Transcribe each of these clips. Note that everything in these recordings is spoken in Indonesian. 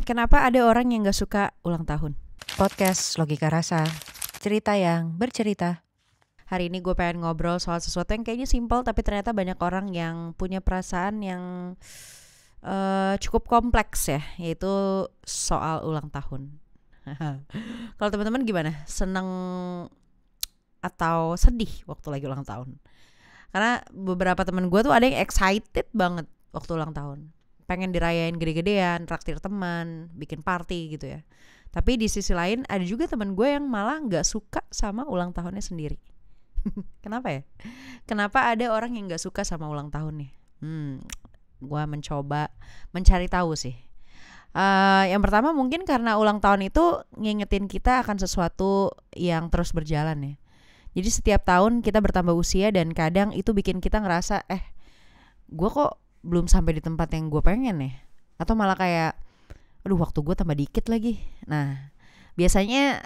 Kenapa ada orang yang gak suka ulang tahun? Podcast Logika Rasa, cerita yang bercerita. Hari ini gue pengen ngobrol soal sesuatu yang kayaknya simpel, tapi ternyata banyak orang yang punya perasaan yang cukup kompleks ya, yaitu soal ulang tahun. Kalau teman-teman gimana? Seneng atau sedih waktu lagi ulang tahun? Karena beberapa teman gue tuh ada yang excited banget waktu ulang tahun, pengen dirayain gede-gedean, traktir teman, bikin party gitu ya. Tapi di sisi lain ada juga teman gue yang malah nggak suka sama ulang tahunnya sendiri. Kenapa ya? Kenapa ada orang yang nggak suka sama ulang tahunnya? Gue mencoba mencari tahu sih. Yang pertama mungkin karena ulang tahun itu ngingetin kita akan sesuatu yang terus berjalan ya. Jadi setiap tahun kita bertambah usia dan kadang itu bikin kita ngerasa gue kok belum sampai di tempat yang gue pengen ya. Atau malah kayak aduh waktu gue tambah dikit lagi. Nah biasanya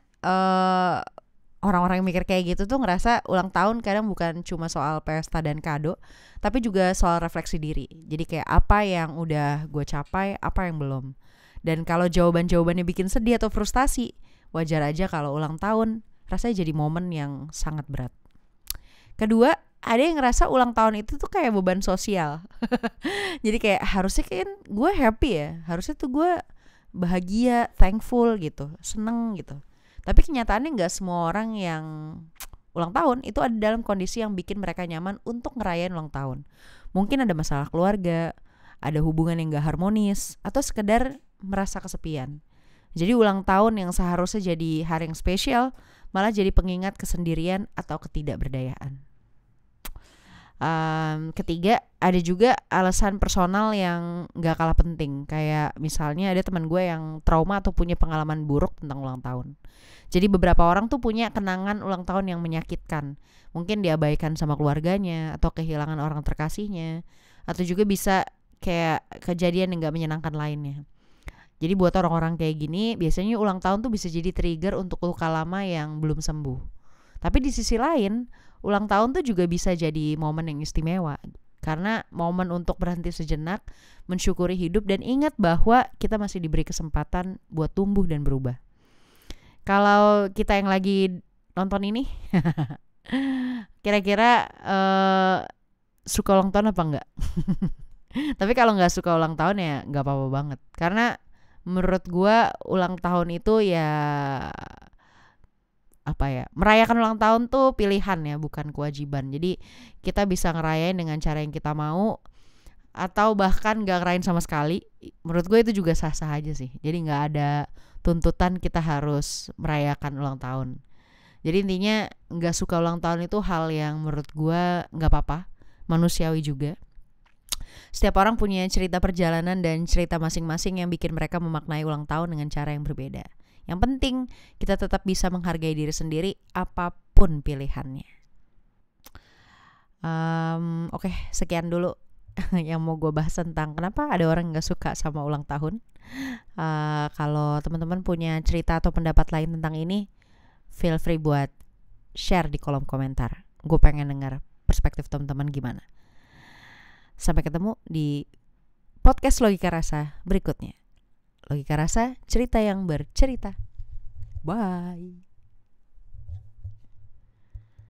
orang-orang yang mikir kayak gitu tuh ngerasa ulang tahun kadang bukan cuma soal pesta dan kado, tapi juga soal refleksi diri. Jadi kayak apa yang udah gue capai, apa yang belum. Dan kalau jawaban-jawabannya bikin sedih atau frustasi, wajar aja kalau ulang tahun rasanya jadi momen yang sangat berat. Kedua, ada yang ngerasa ulang tahun itu tuh kayak beban sosial. Jadi kayak harusnya kan gue happy ya, harusnya tuh gue bahagia, thankful gitu, seneng gitu. Tapi kenyataannya gak semua orang yang ulang tahun itu ada dalam kondisi yang bikin mereka nyaman untuk ngerayain ulang tahun. Mungkin ada masalah keluarga, ada hubungan yang gak harmonis, atau sekedar merasa kesepian. Jadi ulang tahun yang seharusnya jadi hari yang spesial malah jadi pengingat kesendirian atau ketidakberdayaan. Ketiga, ada juga alasan personal yang gak kalah penting. Kayak misalnya ada teman gue yang trauma atau punya pengalaman buruk tentang ulang tahun. Jadi beberapa orang tuh punya kenangan ulang tahun yang menyakitkan. Mungkin diabaikan sama keluarganya, atau kehilangan orang terkasihnya, atau juga bisa kayak kejadian yang gak menyenangkan lainnya. Jadi buat orang-orang kayak gini, biasanya ulang tahun tuh bisa jadi trigger untuk luka lama yang belum sembuh. Tapi di sisi lain, ulang tahun tuh juga bisa jadi momen yang istimewa. Karena momen untuk berhenti sejenak, mensyukuri hidup dan ingat bahwa kita masih diberi kesempatan buat tumbuh dan berubah. Kalau kita yang lagi nonton ini, kira-kira suka ulang tahun apa enggak? Tapi kalau nggak suka ulang tahun ya nggak apa-apa banget. Karena menurut gue ulang tahun itu ya merayakan ulang tahun tuh pilihan ya, bukan kewajiban. Jadi kita bisa ngerayain dengan cara yang kita mau, atau bahkan gak ngerayain sama sekali. Menurut gue itu juga sah-sah aja sih. Jadi gak ada tuntutan kita harus merayakan ulang tahun. Jadi intinya gak suka ulang tahun itu hal yang menurut gue gak apa-apa, manusiawi juga. Setiap orang punya cerita perjalanan dan cerita masing-masing yang bikin mereka memaknai ulang tahun dengan cara yang berbeda. Yang penting kita tetap bisa menghargai diri sendiri apapun pilihannya. Oke, sekian dulu yang mau gue bahas tentang kenapa ada orang gak suka sama ulang tahun. Kalau teman-teman punya cerita atau pendapat lain tentang ini, feel free buat share di kolom komentar. Gue pengen dengar perspektif teman-teman gimana. Sampai ketemu di podcast Logika Rasa berikutnya. Logika Rasa, cerita yang bercerita. Bye.